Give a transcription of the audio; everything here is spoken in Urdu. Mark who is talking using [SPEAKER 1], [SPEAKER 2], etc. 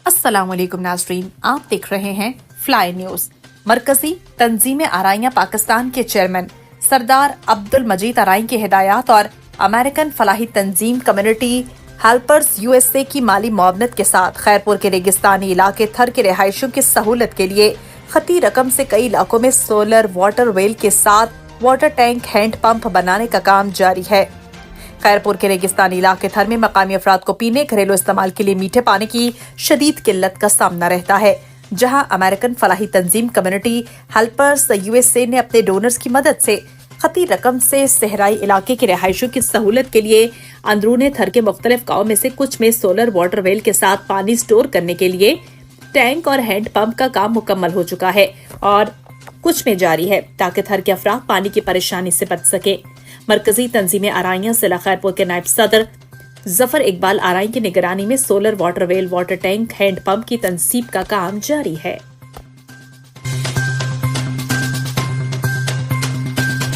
[SPEAKER 1] السلام علیکم ناظرین، آپ دیکھ رہے ہیں فلائی نیوز۔ مرکزی تنظیم آرائیاں پاکستان کے چیئرمین سردار عبد المجید آرائیں کی ہدایات اور امریکن فلاحی تنظیم کمیونٹی ہیلپرز USA کی مالی معاونت کے ساتھ خیرپور کے ریگستانی علاقے تھر کے رہائشیوں کی سہولت کے لیے خطی رقم سے کئی علاقوں میں سولر واٹر ویل کے ساتھ واٹر ٹینک ہینڈ پمپ بنانے کا کام جاری ہے۔ خیرپور کے ریگستانی علاقے تھر میں مقامی افراد کو پینے گھریلو استعمال کے لیے میٹھے پانی کی شدید قلت کا سامنا رہتا ہے، جہاں امریکن فلاحی تنظیم کمیونٹی ہیلپرز USA نے اپنے ڈونرز کی مدد سے خطی رقم سے صحرائی علاقے کے رہائشیوں کی سہولت کے لیے اندرون تھر کے مختلف گاؤں میں سے کچھ میں سولر واٹر ویل کے ساتھ پانی سٹور کرنے کے لیے ٹینک اور ہینڈ پمپ کا کام مکمل ہو چکا ہے اور کچھ میں جاری ہے، تاکہ تھر کے افراد پانی کی پریشانی سے بچ سکے۔ مرکزی تنظیم آرائیاں ضلع خیرپور کے نائب صدر ظفر اقبال آرائیں کی نگرانی میں solar water well, water tank, hand pump کی تنصیب کا کام جاری ہے۔